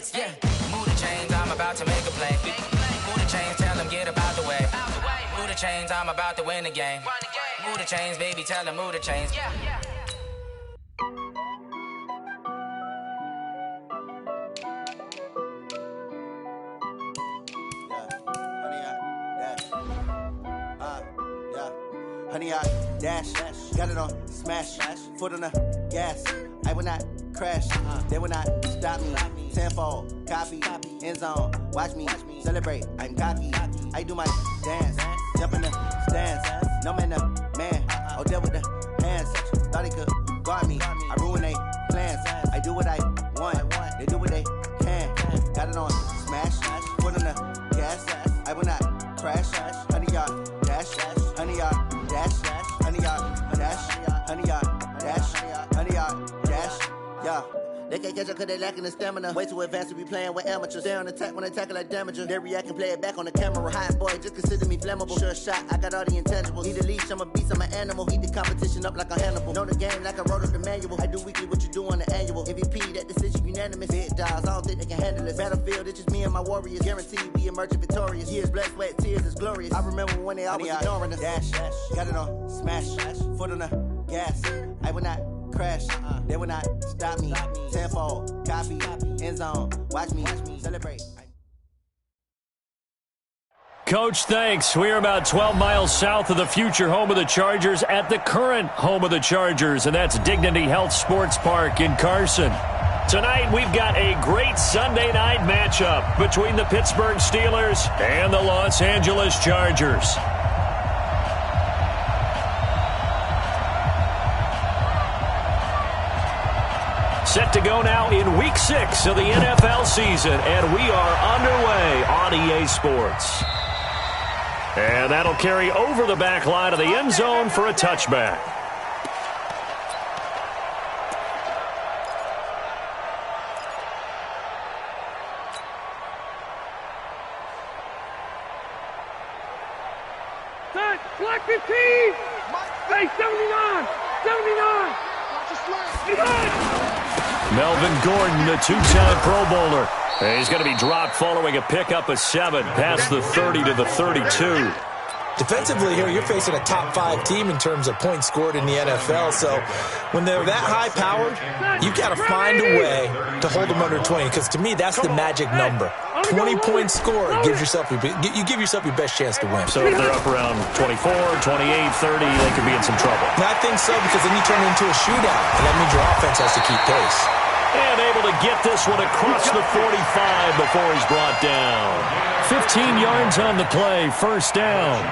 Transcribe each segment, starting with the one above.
hits, yeah. Move the chains, I'm about to make a play. Move the chains, tell them get about the way. Move the chains, I'm about to win the game. Move the chains, baby, tell them move the chains. Honey, I dash, got it on smash, foot on the gas. I will not crash, they will not stop me. Tenfold, copy, end zone, watch me celebrate. I'm cocky, I do my dance, jump in the stands. No man, the man, oh, deal with the hands. Thought he could guard me, I ruin they plans. I do what I want, they do what they can. Got it on smash, foot on the gas. I will not crash, honey, y'all dash, honey, y'all dash, honey, y'all dash, honey, y'all dash, honey, y'all dash, yeah. They can't catch up cause they lacking the stamina. Way too advanced to be playing with amateurs. Stay on attack when they tackle like damager. They react and play it back on the camera. Hot boy, just consider me flammable. Sure shot, I got all the intangibles. Need a leash, I'm a beast, I'm an animal. Heat the competition up like a Hannibal. Know the game like I wrote up the manual. I do weekly what you do on the annual. MVP, that decision unanimous. Big dogs, I don't think they can handle this. Battlefield, it's just me and my warriors. Guaranteed we emerging victorious. Years, blood, sweat, tears, is glorious. I remember when they always ignoring us. Dash, got it on smash, foot on the gas. I will not crash, they will not stop me. Tenfold, copy, end zone, watch me celebrate. Coach, thanks. We are about 12 miles south of the future home of the Chargers at the current home of the Chargers, and that's Dignity Health Sports Park in Carson. Tonight, we've got a great Sunday night matchup between the Pittsburgh Steelers and the Los Angeles Chargers. Set to go now in Week 6 of the NFL season, and we are underway on EA Sports. And that'll carry over the back line of the end zone for a touchback. Black 15! Hey, 79! 79! Melvin Gordon, the two-time Pro Bowler. He's going to be dropped following a pickup of 7 past the 30 to the 32. Defensively here, you're facing a top-5 team in terms of points scored in the NFL. So when they're that high-powered, you've got to find a way to hold them under 20. Because to me, that's the magic number. 20 points scored gives yourself you give yourself your best chance to win. So if they're up around 24, 28, 30, they could be in some trouble. And I think so, because then you turn it into a shootout, and that means your offense has to keep pace. And able to get this one across the 45 before he's brought down. 15 yards on the play, first down.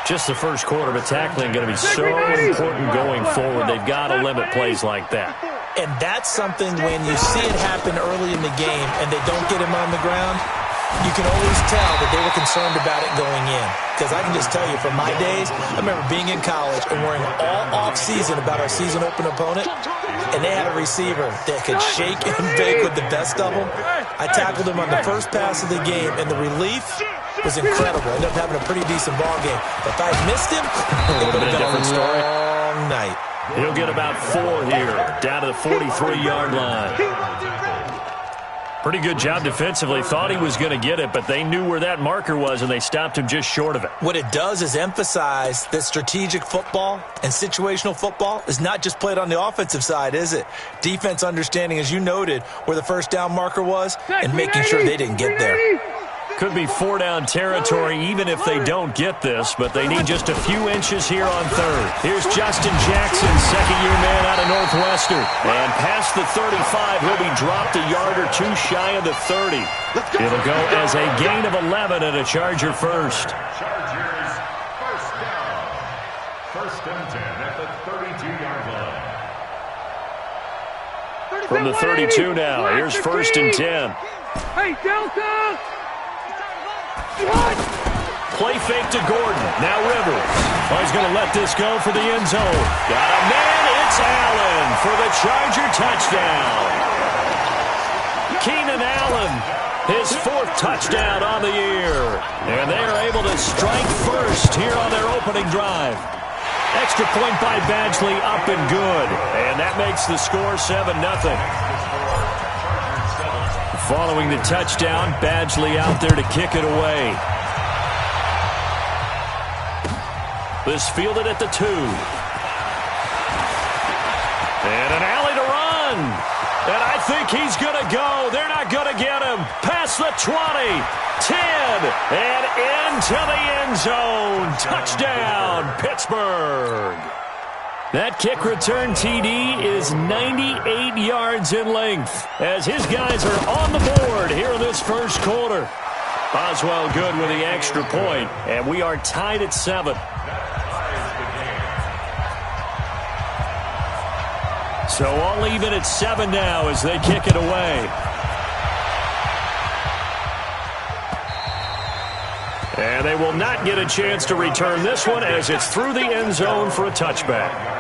Just the first quarter, but tackling going to be so important going forward. They've got to limit plays like that. And that's something when you see it happen early in the game and they don't get him on the ground, you can always tell that they were concerned about it going in. Because I can just tell you from my days, I remember being in college and worrying all off-season about our season open opponent, and they had a receiver that could shake and bake with the best of them. I tackled him on the first pass of the game, and the relief was incredible. I ended up having a pretty decent ball game. But if I missed him, it would have been a long night. He'll get about 4 here, down to the 43-yard line. Pretty good job defensively. Thought he was going to get it, but they knew where that marker was, and they stopped him just short of it. What it does is emphasize that strategic football and situational football is not just played on the offensive side, is it? Defense understanding, as you noted, where the first down marker was and making sure they didn't get there. Could be 4-down territory even if they don't get this, but they need just a few inches here on third. Here's Justin Jackson, second-year man out of Northwestern. And past the 35, he'll be dropped a yard or two shy of the 30. It'll go as a gain of 11 and a Charger first. Chargers, first down. First and 10 at the 32-yard line. From the 32 now, here's first and 10. Hey, Delta! Play fake to Gordon. Now Rivers. Oh, he's going to let this go for the end zone. Got a man. It's Allen for the Charger touchdown. Keenan Allen, his 4th touchdown on the year. And they are able to strike first here on their opening drive. Extra point by Badgley, up and good. And that makes the score 7-0. Following the touchdown, Badgley out there to kick it away. This fielded at the 2. And an alley to run. And I think he's going to go. They're not going to get him. Past the 20, 10, and into the end zone. Touchdown, Pittsburgh. That kick return TD is 98 yards in length as his guys are on the board here in this first quarter. Boswell good with the extra point, and we are tied at 7. So all even at 7 now as they kick it away. And they will not get a chance to return this one as it's through the end zone for a touchback.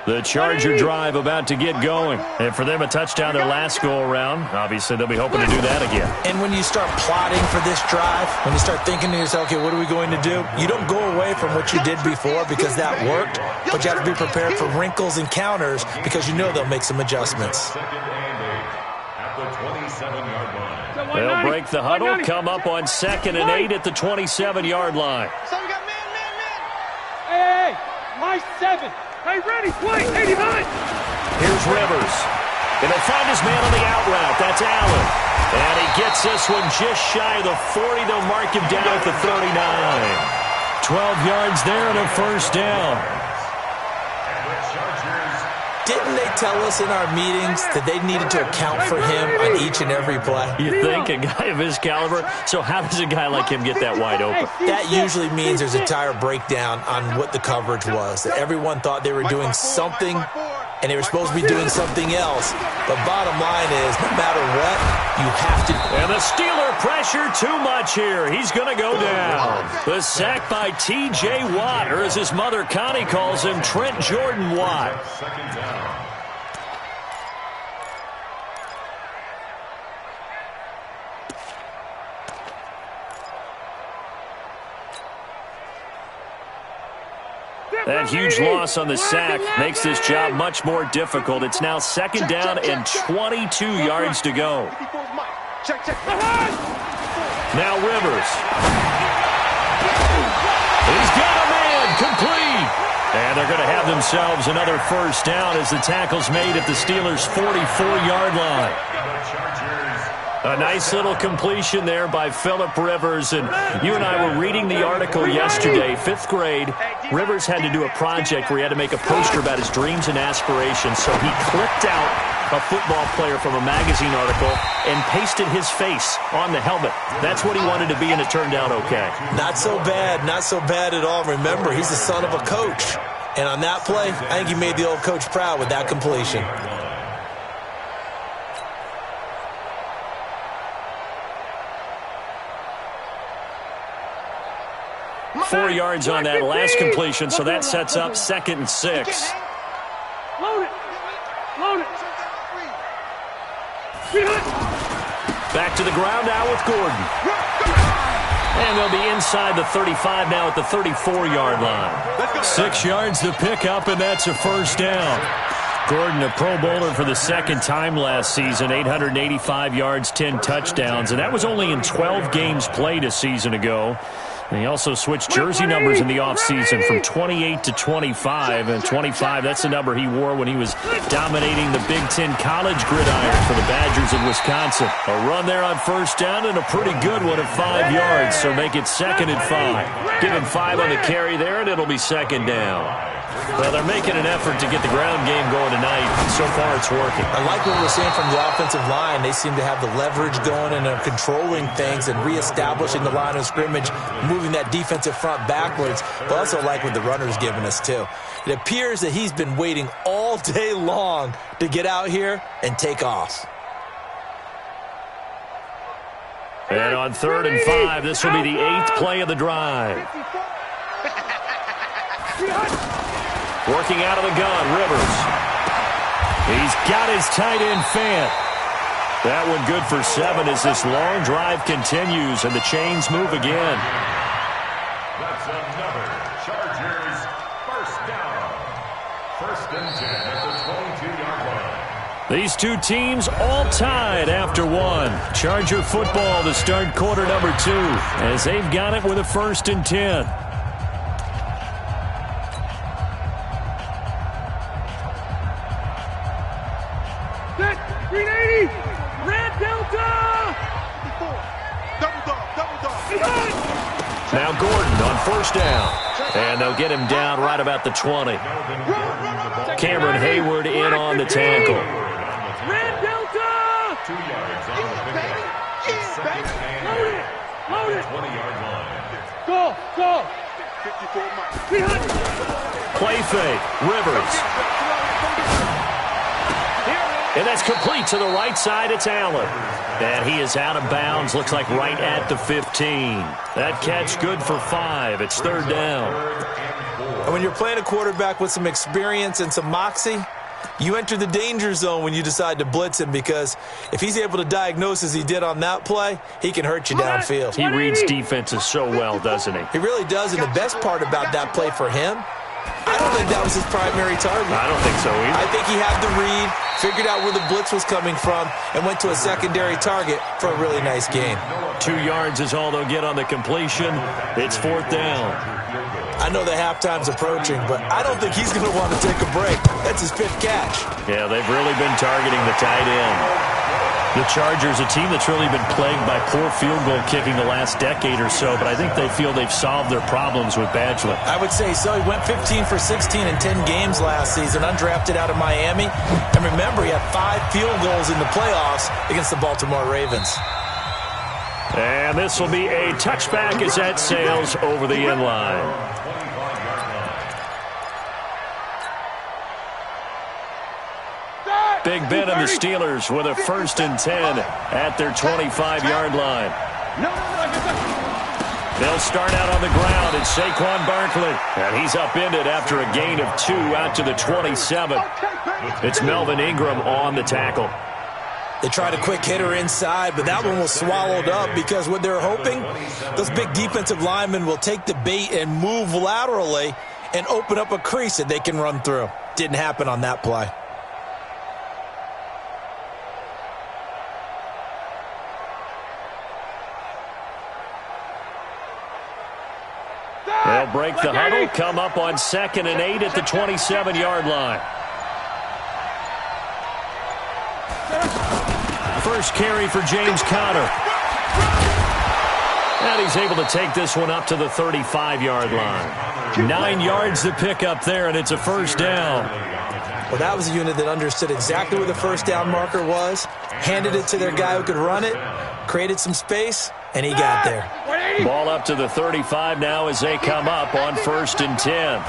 The Charger drive about to get going. And for them, a touchdown their last go-around. Obviously, they'll be hoping to do that again. And when you start plotting for this drive, when you start thinking to yourself, okay, what are we going to do? You don't go away from what you did before because that worked, but you have to be prepared for wrinkles and counters because you know they'll make some adjustments. They'll break the huddle, come up on 2nd and 8 at the 27-yard line. So we got man. Hey, my 7. Hey, ready, play, 89. Here's Rivers. And he'll find his man on the out route. That's Allen. And he gets this one just shy of the 40. They'll mark him down at the 39. 12 yards there and a first down. Didn't they tell us in our meetings that they needed to account for him on each and every play? You think? A guy of his caliber? So how does a guy like him get that wide open? That usually means there's a entire breakdown on what the coverage was. That everyone thought they were doing something, and they were supposed to be doing something else. But bottom line is, no matter what, you have to. And the Steeler pressure too much here. He's going to go down. The sack by T.J. Watt, or as his mother Connie calls him, Trent Jordan Watt. That huge loss on the sack makes this job much more difficult. It's now 2nd down and 22 yards to go. Now Rivers. He's got a man complete. And they're going to have themselves another first down as the tackle's made at the Steelers' 44-yard line. A nice little completion there by Phillip Rivers. And you and I were reading the article yesterday, 5th grade. Rivers had to do a project where he had to make a poster about his dreams and aspirations. So he clipped out a football player from a magazine article and pasted his face on the helmet. That's what he wanted to be, and it turned out okay. Not so bad. Not so bad at all. Remember, he's the son of a coach. And on that play, I think he made the old coach proud with that completion. 4 yards on that last completion, so that sets up 2nd and 6. Load it. Back to the ground now with Gordon. And they'll be inside the 35 now at the 34-yard line. 6 yards to pick up, and that's a first down. Gordon, a Pro Bowler for the 2nd time last season, 885 yards, 10 touchdowns, and that was only in 12 games played a season ago. And he also switched jersey numbers in the offseason from 28 to 25. And 25, that's the number he wore when he was dominating the Big Ten college gridiron for the Badgers of Wisconsin. A run there on first down and a pretty good one at 5 yards. So make it 2nd and 5. Give him 5 on the carry there, and it'll be 2nd down. Well, they're making an effort to get the ground game going tonight. So far, it's working. I like what we're seeing from the offensive line. They seem to have the leverage going and are controlling things and reestablishing the line of scrimmage, moving that defensive front backwards. But also like what the runner's giving us, too. It appears that he's been waiting all day long to get out here and take off. And on 3rd and 5, this will be the 8th play of the drive. Working out of the gun, Rivers. He's got his tight end Fant. That one good for 7 as this long drive continues and the chains move again. That's another Chargers first down. 1st and 10 at the 22-yard line. These two teams all tied after 1. Charger football to start quarter number 2 as they've got it with a 1st and 10. Now Gordon on 1st down. And they'll get him down right about the 20. Cameron Hayward in on the tackle. Red Delta! 2 yards on the pickup. Load it! Load it! 20-yard line. Go! Go! Play fake. Rivers. And that's complete to the right side. It's Allen. And he is out of bounds. Looks like right at the 15. That catch good for 5. It's 3rd down. And when you're playing a quarterback with some experience and some moxie, you enter the danger zone when you decide to blitz him, because if he's able to diagnose as he did on that play, he can hurt you downfield. He reads defenses so well, doesn't he? He really does, and the best part about that play for him, I don't think that was his primary target. I don't think so either. I think he had the read, figured out where the blitz was coming from, and went to a secondary target for a really nice gain. 2 yards is all they'll get on the completion. It's 4th down. I know that halftime's approaching, but I don't think he's going to want to take a break. That's his 5th catch. Yeah, they've really been targeting the tight end. The Chargers, a team that's really been plagued by poor field goal kicking the last decade or so, but I think they feel they've solved their problems with Badgley. I would say so. He went 15 for 16 in 10 games last season, undrafted out of Miami. And remember, he had 5 field goals in the playoffs against the Baltimore Ravens. And this will be a touchback as that sails over the end line. Big Ben and the Steelers with a 1st and 10 at their 25-yard line. They'll start out on the ground. It's Saquon Barkley. And he's upended after a gain of 2 out to the 27. It's Melvin Ingram on the tackle. They tried a quick hitter inside, but that one was swallowed up because what they're hoping, those big defensive linemen will take the bait and move laterally and open up a crease that they can run through. Didn't happen on that play. They'll break the huddle, come up on 2nd and 8 at the 27-yard line. First carry for James Conner. And he's able to take this one up to the 35-yard line. 9 yards to pick up there, and it's a 1st down. Well, that was a unit that understood exactly where the 1st down marker was, handed it to their guy who could run it, created some space, and he got there. Ball up to the 35 now as they come up on 1st and 10.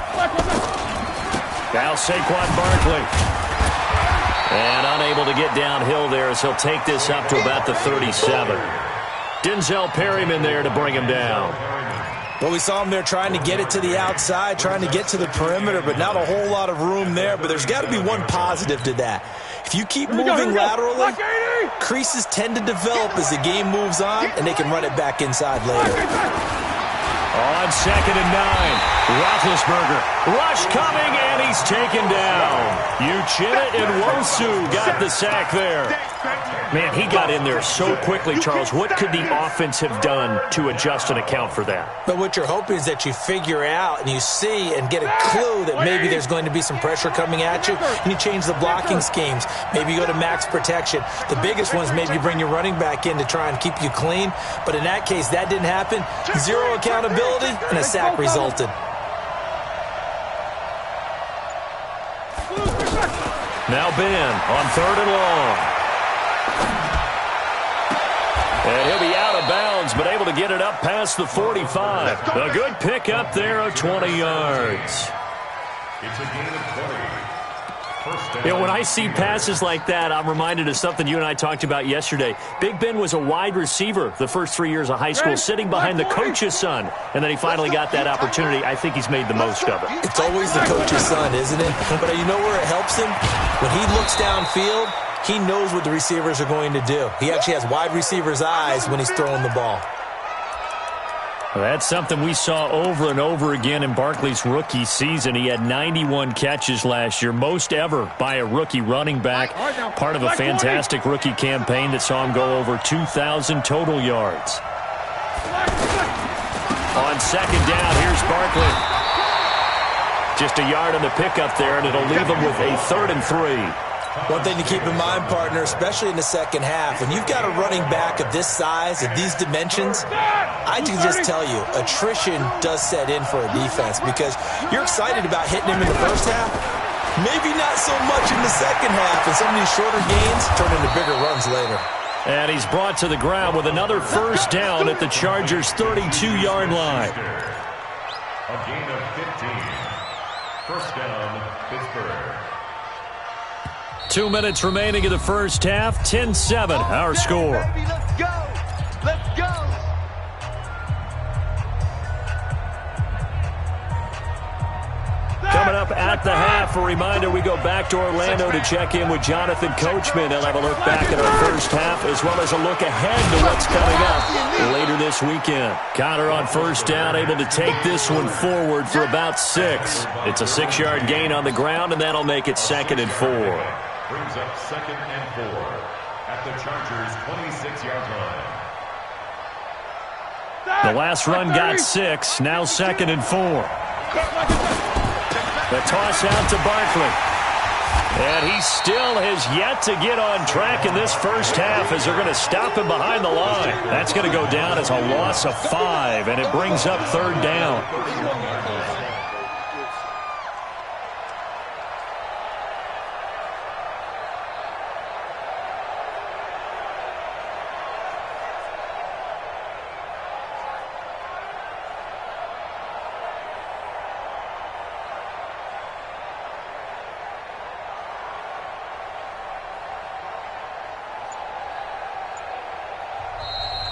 Now Saquon Barkley. And unable to get downhill there as he'll take this up to about the 37. Denzel Perryman there to bring him down. Well, we saw him there trying to get it to the outside, trying to get to the perimeter, but not a whole lot of room there. But there's got to be one positive to that. If you keep moving laterally, creases tend to develop as the game moves on, and they can run it back inside later. On 2nd and 9, Roethlisberger. Rush coming, and he's taken down. Uchenna and Nwosu got the sack there. Man, he got in there so quickly, Charles. What could the offense have done to adjust and account for that? But what you're hoping is that you figure out and you see and get a clue that maybe there's going to be some pressure coming at you, and you change the blocking schemes. Maybe you go to max protection. The biggest one is maybe you bring your running back in to try and keep you clean. But in that case, that didn't happen. Zero accountability, and a sack resulted. Now Ben on 3rd and long. And he'll be out of bounds, but able to get it up past the 45. A good pick up there of 20 yards. It's a gain of 20. When I see passes like that, I'm reminded of something you and I talked about yesterday. Big Ben was a wide receiver the first 3 years of high school, sitting behind the coach's son, and then he finally got that opportunity. I think he's made the most of it. It's always the coach's son, isn't it? But you know where it helps him? When he looks downfield, he knows what the receivers are going to do. He actually has wide receivers' eyes when he's throwing the ball. Well, that's something we saw over and over again in Barkley's rookie season. He had 91 catches last year, most ever by a rookie running back, part of a fantastic rookie campaign that saw him go over 2,000 total yards. On 2nd down, here's Barkley. Just a yard on the pickup there, and it'll leave him with a 3rd and 3. One thing to keep in mind, partner, especially in the second half, when you've got a running back of this size, of these dimensions, I can just tell you, attrition does set in for a defense because you're excited about hitting him in the first half, maybe not so much in the second half, and some of these shorter gains turn into bigger runs later. And he's brought to the ground with another 1st down at the Chargers' 32-yard line. A gain of 15. 1st down, Pittsburgh. 2 minutes remaining in the first half. 10-7, our score. Let's go. Let's go. Coming up at the half, a reminder, we go back to Orlando to check in with Jonathan Coachman. They'll have a look back at our first half as well as a look ahead to what's coming up later this weekend. Connor on 1st down, able to take this one forward for about 6. It's a 6-yard gain on the ground, and that'll make it 2nd and 4. Brings up 2nd and 4 at the Chargers' 26-yard line. The last run got 6, now 2nd and 4. The toss out to Barkley. And he still has yet to get on track in this first half as they're going to stop him behind the line. That's going to go down as a loss of 5, and it brings up 3rd down.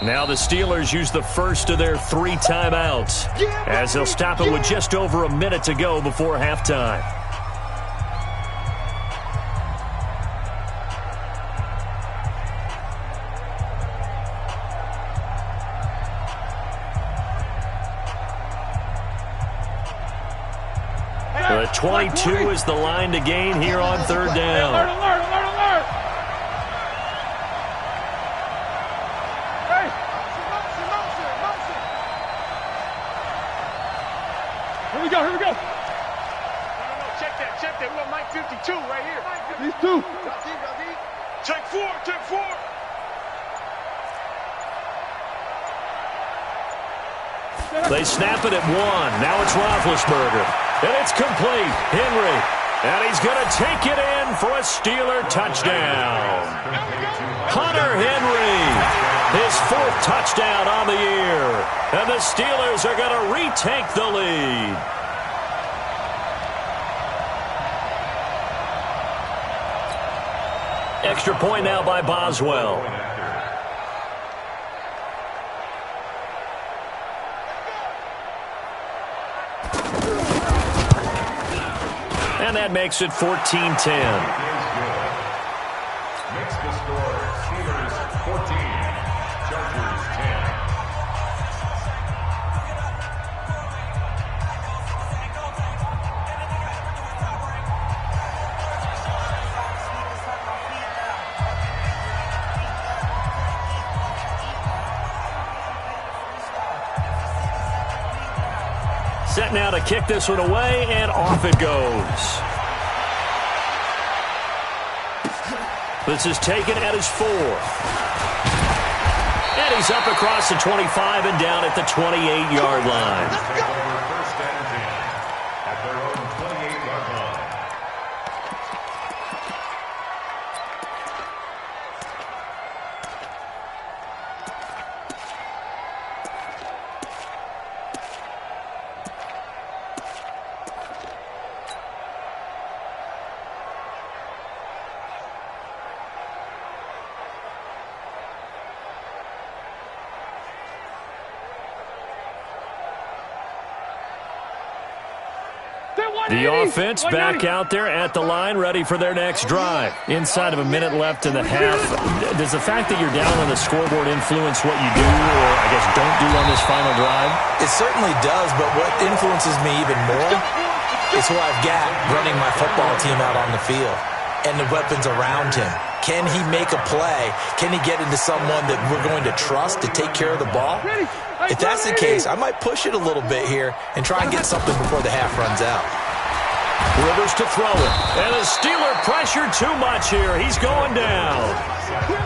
Now the Steelers use the first of their 3 timeouts as they'll stop it with just over a minute to go before halftime. The 22 is the line to gain here on 3rd down. Alert. Here we go. No, check that. We got Mike 52 right here. These 2. Check 4. They snap it at 1. Now it's Roethlisberger. And it's complete. Henry. And he's going to take it in for a Steeler touchdown. Hunter Henry. His 4th touchdown on the year. And the Steelers are going to retake the lead. Extra point now by Boswell. And that makes it 14-10. Makes the score Steelers 14, Chargers 10. Set now to kick this one away, and off it goes. This is taken at his 4th. And he's up across the 25 and down at the 28-yard line. Take over 1st and 10 at their own 28-yard line. The offense back out there at the line, ready for their next drive. Inside of a minute left in the half. Does the fact that you're down on the scoreboard influence what you do, or I guess don't do on this final drive? It certainly does, but what influences me even more is who I've got running my football team out on the field and the weapons around him. Can he make a play? Can he get into someone that we're going to trust to take care of the ball? If that's the case, I might push it a little bit here and try and get something before the half runs out. Rivers to throw it. And the Steeler pressure too much here. He's going down.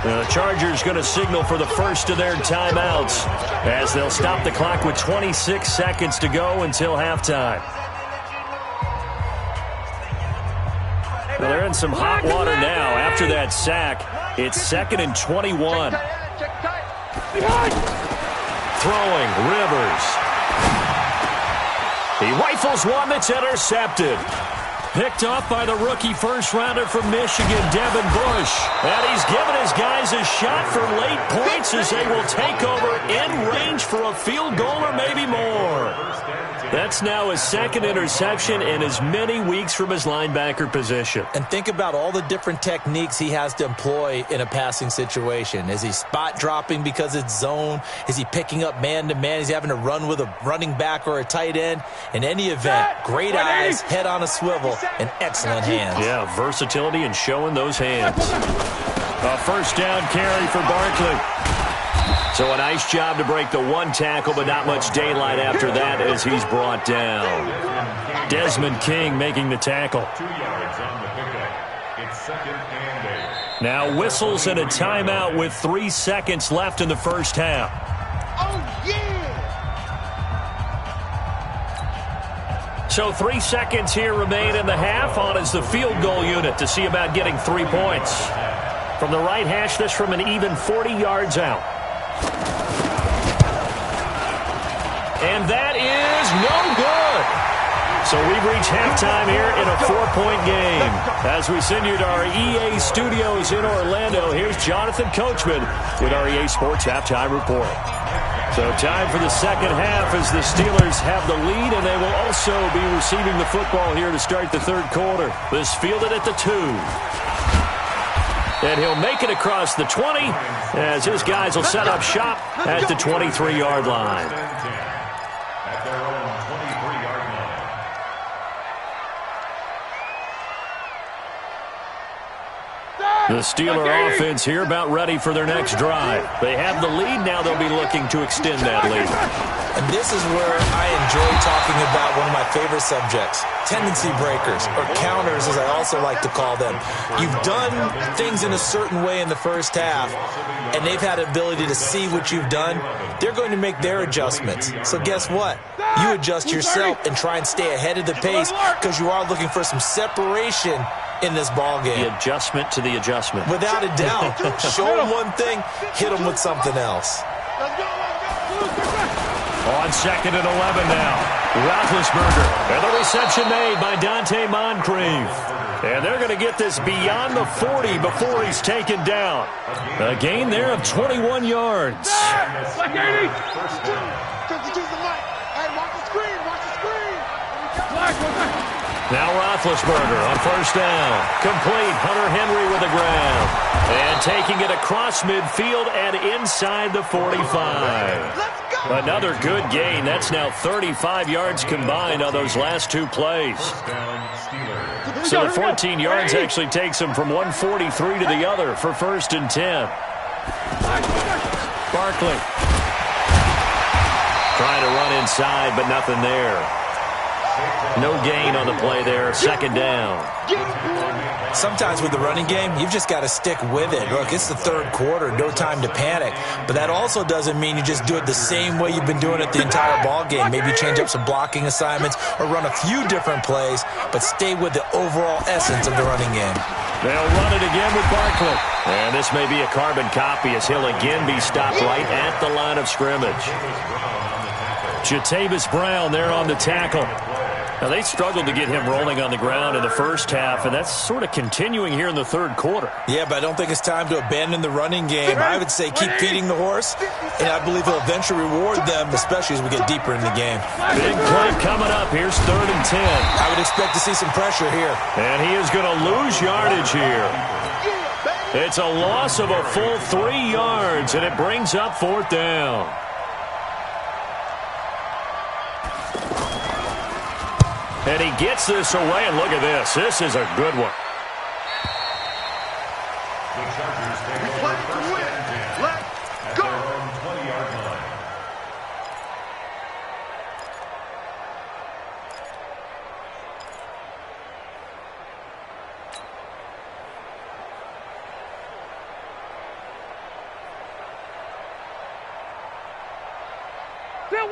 The Chargers going to signal for the first of their timeouts as they'll stop the clock with 26 seconds to go until halftime. Well, they're in some hot water now after that sack. It's 2nd and 21. Throwing, Rivers. He rifles one that's intercepted. Picked off by the rookie first-rounder from Michigan, Devin Bush. And he's given his guys a shot for late points as they will take over in range for a field goal or maybe more. That's now his second interception in as many weeks from his linebacker position. And think about all the different techniques he has to employ in a passing situation. Is he spot dropping because it's zone? Is he picking up man-to-man? Is he having to run with a running back or a tight end? In any event, great eyes, head on a swivel, and excellent hands. Yeah, versatility and showing those hands. A first down carry for Barkley. So a nice job to break the one tackle, but not much daylight after that as he's brought down. Desmond King making the tackle. 2 yards on the pickup. It's 2nd and 8. Now whistles and a timeout with 3 seconds left in the first half. Oh, yeah! So 3 seconds here remain in the half. On is the field goal unit to see about getting 3 points. From the right hash, this from an even 40 yards out. And that is no good. So we've reached halftime here in a 4-point game. As we send you to our EA studios in Orlando, here's Jonathan Coachman with our EA Sports Halftime Report. So time for the second half as the Steelers have the lead, and they will also be receiving the football here to start the third quarter. This fielded at the 2. And he'll make it across the 20 as his guys will set up shop at the 23-yard line. At their own 23-yard line. The Steeler offense here about ready for their next drive. They have the lead. Now they'll be looking to extend that lead. And this is where I enjoy talking about one of my favorite subjects, tendency breakers, or counters as I also like to call them. You've done things in a certain way in the first half, and they've had the ability to see what you've done. They're going to make their adjustments. So guess what? You adjust yourself and try and stay ahead of the pace because you are looking for some separation in this ball game. The adjustment to the adjustment. Without a doubt. Show them one thing, hit them with something else. On 2nd and 11 now. Roethlisberger. And the reception made by Dante Moncrief. And they're going to get this beyond the 40 before he's taken down. A gain there of 21 yards. Like 80. Now Roethlisberger on first down. Complete. Hunter Henry with the ground. And taking it across midfield and inside the 45. Another good gain. That's now 35 yards combined on those last 2 plays. So the 14 yards actually takes him from 143 to the other for 1st and 10. Barkley. Trying to run inside, but nothing there. No gain on the play there. 2nd down. Sometimes with the running game, you've just got to stick with it. Look, it's the third quarter, no time to panic. But that also doesn't mean you just do it the same way you've been doing it the entire ball game. Maybe change up some blocking assignments or run a few different plays, but stay with the overall essence of the running game. They'll run it again with Barkley. And this may be a carbon copy as he'll again be stopped right at the line of scrimmage. Jatavis Brown there on the tackle. Now, they struggled to get him rolling on the ground in the first half, and that's sort of continuing here in the third quarter. Yeah, but I don't think it's time to abandon the running game. I would say keep feeding the horse, and I believe he'll eventually reward them, especially as we get deeper in the game. Big play coming up. Here's 3rd and 10. I would expect to see some pressure here. And he is going to lose yardage here. It's a loss of a full 3 yards, and it brings up 4th down. And he gets this away, and look at this. This is a good one. The Chargers take over 1st and 10. Let's go! At their own 20-yard line.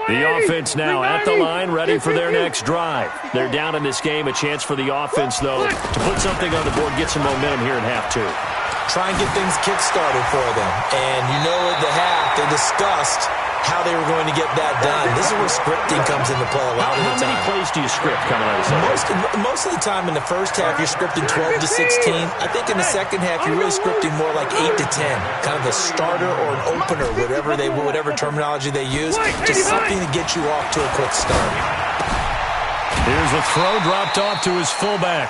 The offense now at the line, ready for their next drive. They're down in this game. A chance for the offense, though, to put something on the board, get some momentum here in half 2. Try and get things kick-started for them. And you know at the half, they discussed how they were going to get that done. This is where scripting comes into play a lot of the time. How many plays do you script coming out of something? Most of the time in the first half, you're scripting 12 to 16. I think in the second half, you're really scripting more like 8 to 10. Kind of a starter or an opener, whatever terminology they use. Just something to get you off to a quick start. Here's a throw dropped off to his fullback.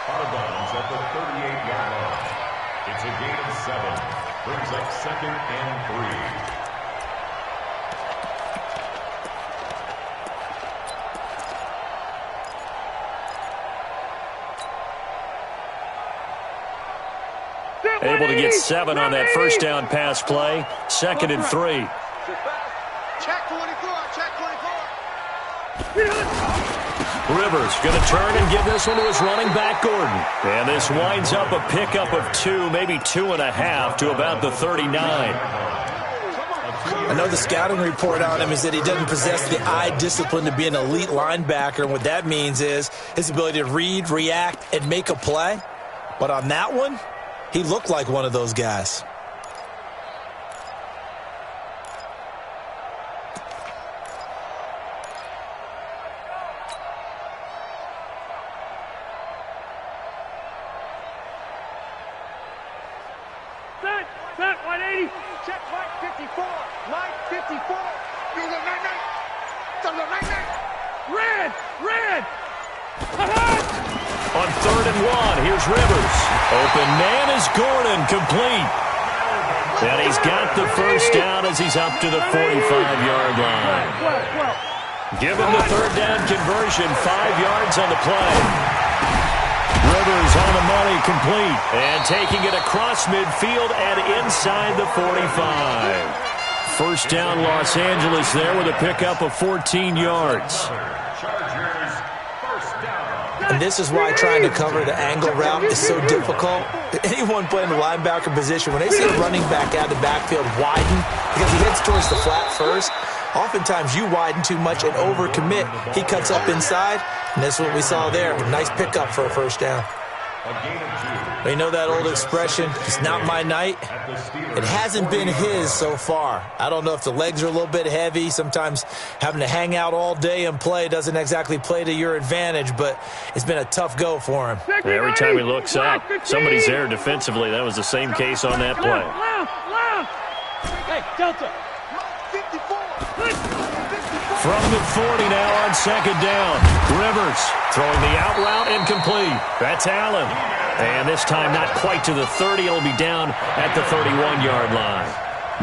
Out of bounds at the 38-yard line. It's a gain of 7. Brings up 2nd and 3. Able to get 7 on that first down pass play. 2nd and 3. Check 24. Check 24. Rivers going to turn and give this one to his running back, Gordon. And this winds up a pickup of 2, maybe 2.5 to about the 39. I know the scouting report on him is that he doesn't possess the eye discipline to be an elite linebacker. And what that means is his ability to read, react, and make a play. But on that one, he looked like one of those guys. Set 180. Check Mike 54. Mike 54. You the night. Red. On 3rd and 1, here's Rivers. Open man is Gordon, complete. And he's got the first down as he's up to the 45-yard line. Give him the 3rd down conversion, 5 yards on the play. Rivers on the money, complete. And taking it across midfield and inside the 45. First down, Los Angeles there with a pickup of 14 yards. And this is why trying to cover the angle route is so difficult. Anyone playing the linebacker position, when they see a running back out of the backfield widen, because he heads towards the flat first, oftentimes you widen too much and overcommit. He cuts up inside, and that's what we saw there. Nice pickup for a first down. You know that old expression, it's not my night? It hasn't been his so far. I don't know if the legs are a little bit heavy. Sometimes having to hang out all day and play doesn't exactly play to your advantage, but it's been a tough go for him. Every time he looks up, somebody's there defensively. That was the same case on that play. Hey, Delta. From the 40 now on 2nd down. Rivers throwing the out route incomplete. That's Allen. And this time not quite to the 30. It'll be down at the 31-yard line.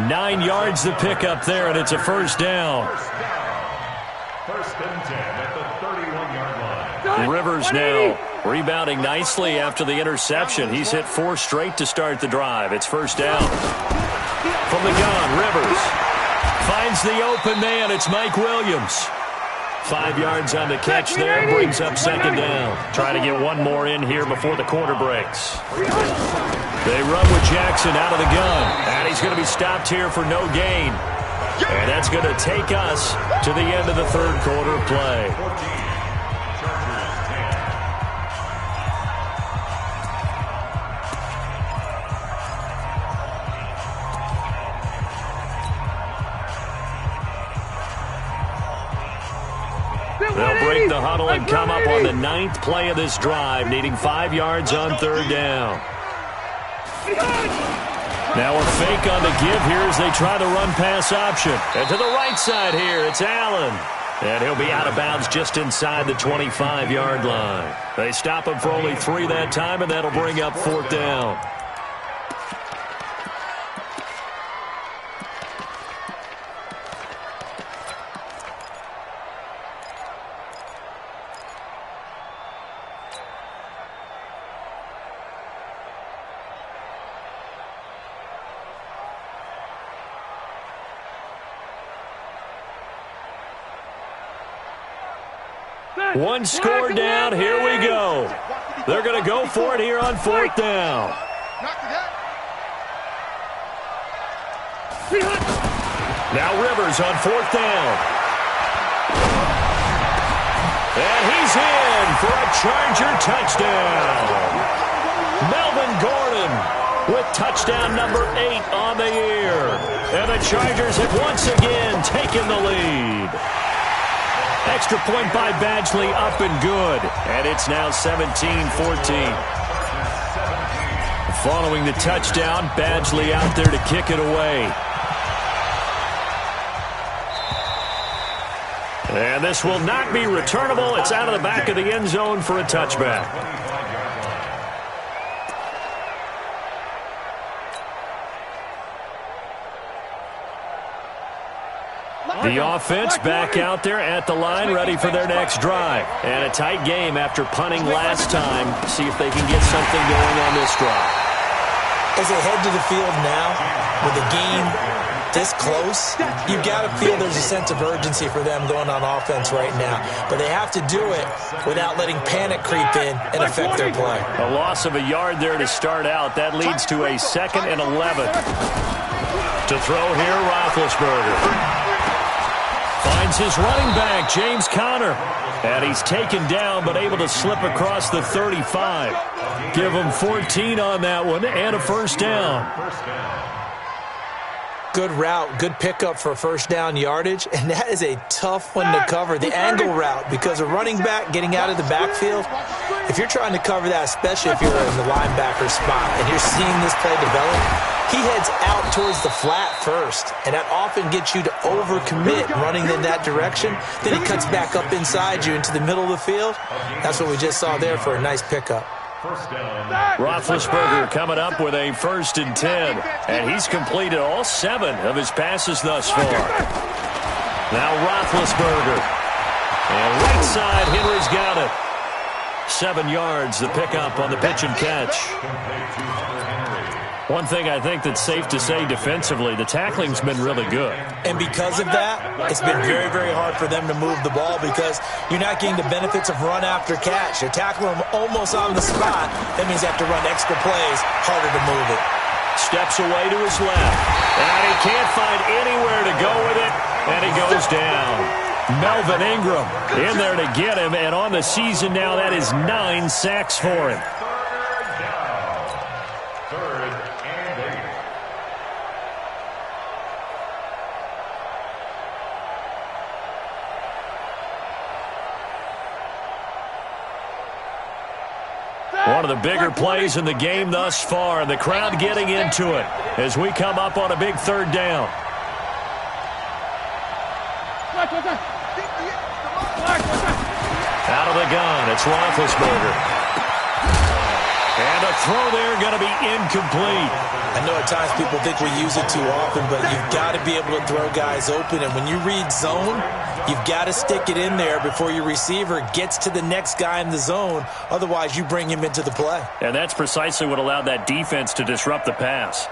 9 yards to pick up there, and it's a first down. First and 10 at the 31-yard line. Rivers now rebounding nicely after the interception. He's hit 4 straight to start the drive. It's first down. From the gun, Rivers finds the open man. It's Mike Williams. 5 yards on the catch there. Brings up 2nd down. Trying to get one more in here before the quarter breaks. They run with Jackson out of the gun. And he's going to be stopped here for no gain. And that's going to take us to the end of the third quarter play. and come up on the 9th play of this drive, needing 5 yards on 3rd down. Now a fake on the give here as they try the run-pass option. And to the right side here, it's Allen. And he'll be out of bounds just inside the 25-yard line. They stop him for only 3 that time, and that'll bring up 4th down. One score down, here we go. They're going to go for it here on 4th down. Now Rivers on 4th down. And he's in for a Charger touchdown. Melvin Gordon with touchdown number 8 on the year. And the Chargers have once again taken the lead. Extra point by Badgley up and good. And it's now 17-14. Following the touchdown, Badgley out there to kick it away. And this will not be returnable. It's out of the back of the end zone for a touchback. The offense back out there at the line, ready for their next drive. And a tight game after punting last time. See if they can get something going on this drive. As they head to the field now, with the game this close, you've got to feel there's a sense of urgency for them going on offense right now. But they have to do it without letting panic creep in and affect their play. A loss of a yard there to start out. That leads to a 2nd and 11. To throw here, Roethlisberger. Finds his running back, James Conner. And he's taken down, but able to slip across the 35. Give him 14 on that one, and a 1st down. Good route, good pickup for 1st down yardage, and that is a tough one to cover, the angle route, because a running back getting out of the backfield, if you're trying to cover that, especially if you're in the linebacker spot, and you're seeing this play develop, he heads out towards the flat first, and that often gets you to overcommit running in that direction. Then he cuts back up inside you into the middle of the field. That's what we just saw there for a nice pickup. Roethlisberger coming up with a 1st and 10, and he's completed all 7 of his passes thus far. Now Roethlisberger, and right side, Henry's got it. 7 yards, the pickup on the pitch and catch. One thing I think that's safe to say defensively, the tackling's been really good. And because of that, it's been very, very hard for them to move the ball because you're not getting the benefits of run after catch. You're tackling them almost on the spot. That means you have to run extra plays, harder to move it. Steps away to his left. And he can't find anywhere to go with it, and he goes down. Melvin Ingram in there to get him, and on the season now, that is 9 sacks for him. One of the bigger plays in the game thus far, and the crowd getting into it as we come up on a big 3rd down. Out of the gun, it's Roethlisberger. And a throw there going to be incomplete. I know at times people think we use it too often, but you've got to be able to throw guys open. And when you read zone, you've got to stick it in there before your receiver gets to the next guy in the zone. Otherwise, you bring him into the play. And that's precisely what allowed that defense to disrupt the pass.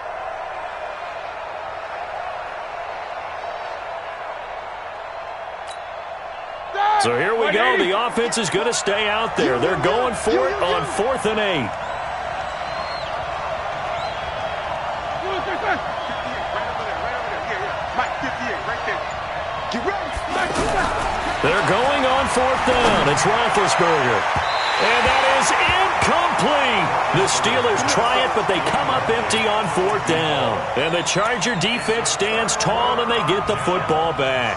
So here we go. The offense is going to stay out there. They're going for it on 4th and 8. They're going on 4th down. It's Roethlisberger. And that is incomplete. The Steelers try it, but they come up empty on 4th down. And the Charger defense stands tall, and they get the football back.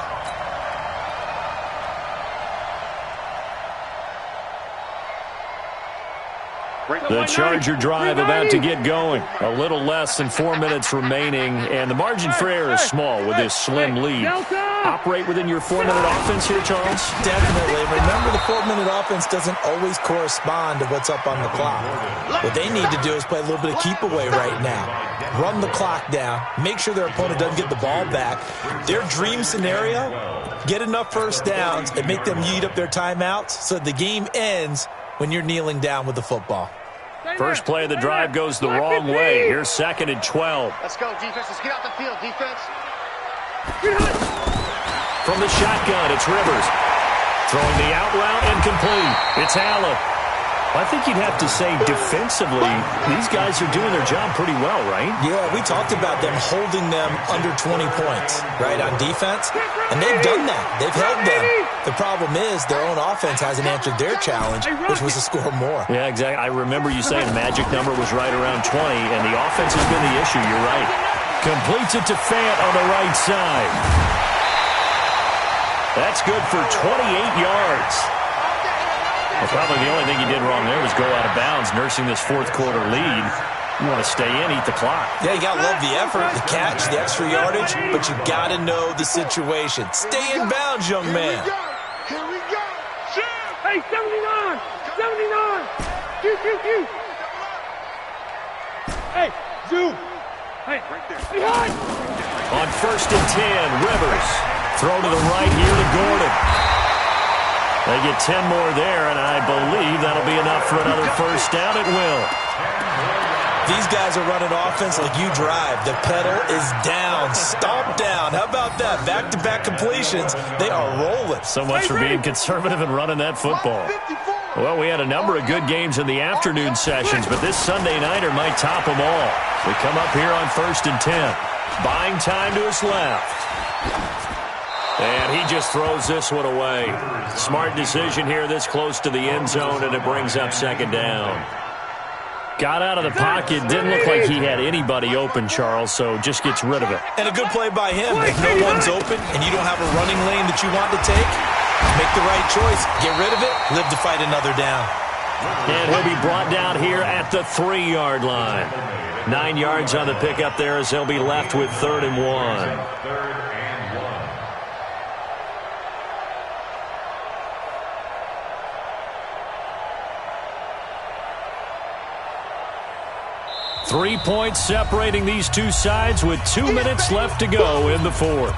The Charger drive about to get going. A little less than 4 minutes remaining, and the margin for error is small with this slim lead. Operate within your 4-minute offense here, Charles? Definitely. Remember, the 4-minute offense doesn't always correspond to what's up on the clock. What they need to do is play a little bit of keep away right now. Run the clock down. Make sure their opponent doesn't get the ball back. Their dream scenario, get enough first downs and make them eat up their timeouts so the game ends when you're kneeling down with the football. First play of the drive goes the wrong way. Here's 2nd and 12. Let's go, defense. Let's get out the field, defense. From the shotgun, it's Rivers. Throwing the out route and complete. It's Allen. I think you'd have to say defensively, these guys are doing their job pretty well, right? Yeah, we talked about them holding them under 20 points, right, on defense. And they've done that. They've held them. The problem is their own offense hasn't answered their challenge, which was to score more. Yeah, exactly. I remember you saying the magic number was right around 20, and the offense has been the issue. You're right. Completes it to Fant on the right side. That's good for 28 yards. Well, probably the only thing he did wrong there was go out of bounds, nursing this fourth-quarter lead. You want to stay in, eat the clock. Yeah, you got to love the effort, the catch, the extra yardage, but you got to know the situation. Stay in bounds, young man. Here we go. Hey, 79. 79. Q. Hey, zoom. Hey, right there. Behind. On 1st and 10, Rivers. Throw to the right here to Gordon. They get 10 more there, and I believe that'll be enough for another first down. It will. These guys are running offense like you drive. The pedal is down, stomp down. How about that? Back-to-back completions. They are rolling. So much for being conservative and running that football. Well, we had a number of good games in the afternoon sessions, but this Sunday nighter might top them all. We come up here on 1st and 10. Buying time to his left. And he just throws this one away. Smart decision here this close to the end zone, and it brings up 2nd down. Got out of the pocket. Didn't look like he had anybody open, Charles, so just gets rid of it. And a good play by him. If no one's open and you don't have a running lane that you want to take, make the right choice. Get rid of it. Live to fight another down. And he'll be brought down here at the 3-yard line. 9 yards on the pickup there as they'll be left with 3rd and 1. 3 points separating these two sides with 2 minutes left to go in the 4th.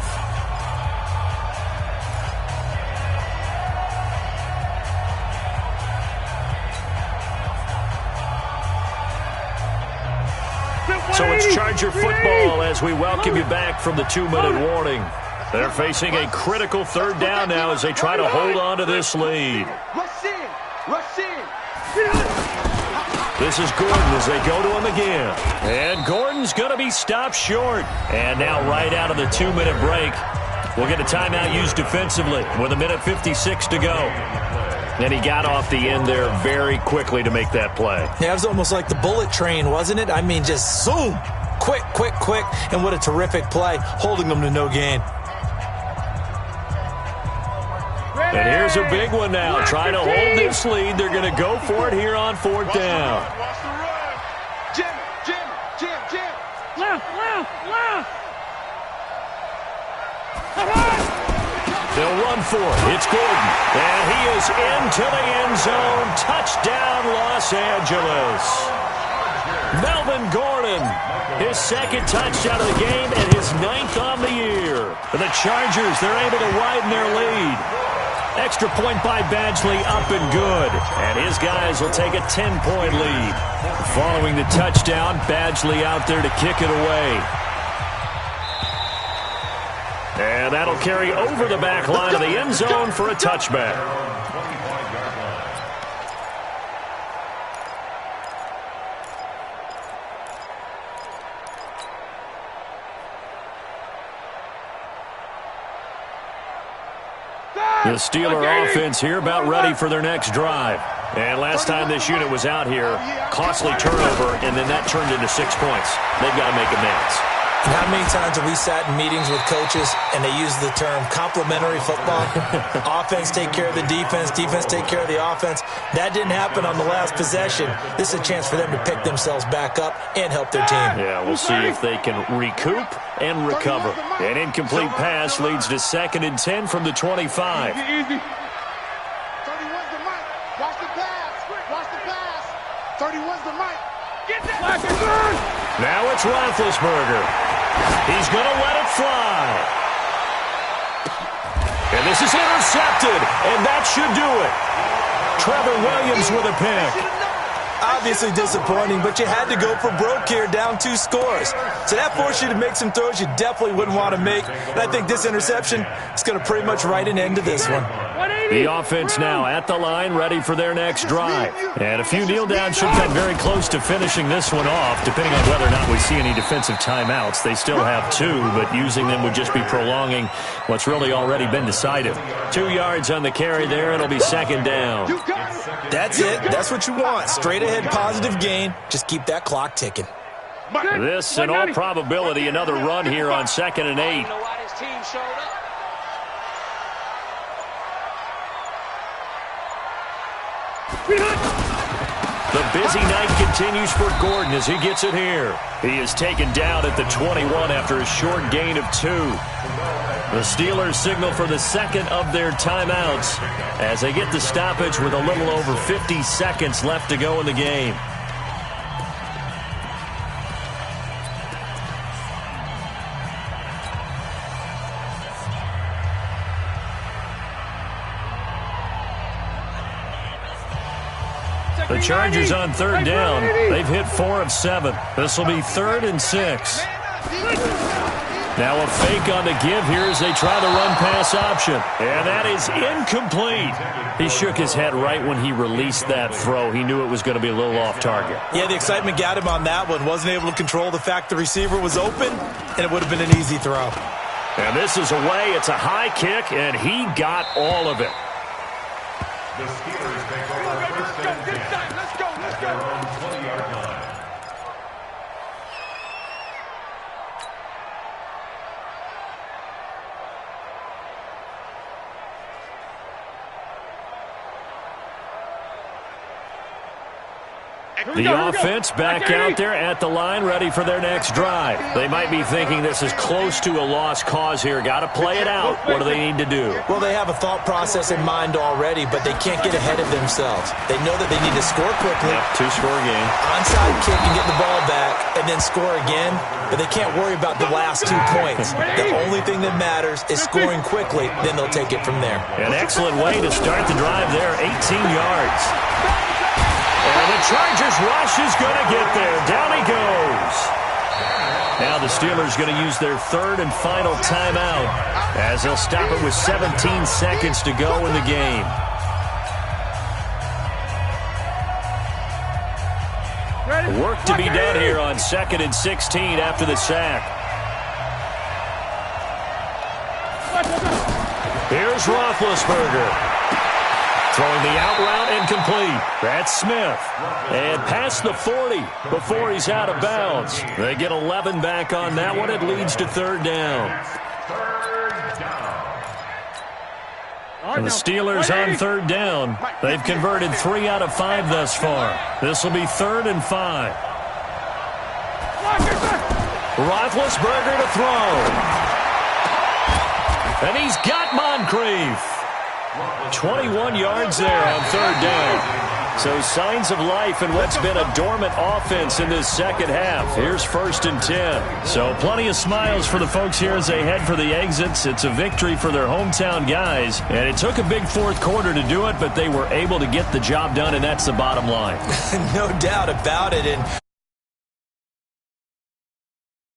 So it's Charger football as we welcome you back from the 2-minute warning. They're facing a critical 3rd down now as they try to hold on to this lead. Rush in. Rush in. This is Gordon as they go to him again. And Gordon's going to be stopped short. And now right out of the 2-minute break, we'll get a timeout used defensively with 1:56 to go. And he got off the end there very quickly to make that play. Yeah, it was almost like the bullet train, wasn't it? I mean, just zoom. Quick. And what a terrific play, holding them to no gain. And here's a big one now. Trying to hold this lead. They're going to go for it here on 4th down. Watch the run. Jim. Left. They'll run for it. It's Gordon. And he is into the end zone. Touchdown, Los Angeles. Melvin Gordon, his 2nd touchdown of the game and his 9th on the year. For the Chargers, they're able to widen their lead. Extra point by Badgley, up and good. And his guys will take a 10-point lead. Following the touchdown, Badgley out there to kick it away. And that'll carry over the back line of the end zone for a touchback. The Steeler offense here about ready for their next drive. And last time this unit was out here, costly turnover, and then that turned into 6 points. They've got to make amends. And how many times have we sat in meetings with coaches and they use the term complementary football? Offense take care of the defense, defense take care of the offense. That didn't happen on the last possession. This is a chance for them to pick themselves back up and help their team. Yeah, we'll see if they can recoup and recover. An incomplete pass leads to 2nd and 10 from the 25. Easy. 31's the mic. Watch the pass. Watch the pass. 31's the mic. Get that. Now it's Roethlisberger. He's going to let it fly. And this is intercepted, and that should do it. Trevor Williams with a pick. Obviously disappointing, but you had to go for broke here, down 2 scores. So that forced you to make some throws you definitely wouldn't want to make. And I think this interception is going to pretty much write an end to this one. The offense now at the line, ready for their next drive. And a few kneel downs should come very close to finishing this one off, depending on whether or not we see any defensive timeouts. They still have 2, but using them would just be prolonging what's really already been decided. 2 yards on the carry there. It'll be 2nd down. That's it. That's what you want. Straight ahead positive gain. Just keep that clock ticking. This, in all probability, another run here on 2nd and 8. The busy night continues for Gordon as he gets it here. He is taken down at the 21 after a short gain of 2. The Steelers signal for the 2nd of their timeouts as they get the stoppage with a little over 50 seconds left to go in the game. The Chargers on 3rd down. They've hit 4 of 7. This will be 3rd and 6. Now a fake on the give here as they try the run-pass option. And that is incomplete. He shook his head right when he released that throw. He knew it was going to be a little off target. Yeah, the excitement got him on that one. Wasn't able to control the fact the receiver was open, and it would have been an easy throw. And this is away. It's a high kick, and he got all of it. The Steelers take over 1st and 10. Let's go. Their own 20-yard line. The offense back out there at the line, ready for their next drive. They might be thinking this is close to a lost cause here. Got to play it out. What do they need to do? Well, they have a thought process in mind already, but they can't get ahead of themselves. They know that they need to score quickly. Yep, 2-score game. Onside kick and get the ball back, and then score again. But they can't worry about the last 2 points. The only thing that matters is scoring quickly. Then they'll take it from there. An excellent way to start the drive there, 18 yards. And the Chargers rush is going to get there. Down he goes. Now the Steelers going to use their 3rd and final timeout as they'll stop it with 17 seconds to go in the game. Work to be done here on 2nd and 16 after the sack. Here's Roethlisberger. Throwing the out route incomplete. That's Smith. And past the 40 before he's out of bounds. They get 11 back on that one. It leads to 3rd down. And the Steelers on 3rd down. They've converted 3 out of 5 thus far. This will be 3rd and 5. Roethlisberger to throw. And he's got Moncrief. 21 yards there on 3rd down. So signs of life in what's been a dormant offense in this second half. Here's 1st and 10. So plenty of smiles for the folks here as they head for the exits. It's a victory for their hometown guys. And it took a big 4th quarter to do it, but they were able to get the job done, and that's the bottom line. No doubt about it. And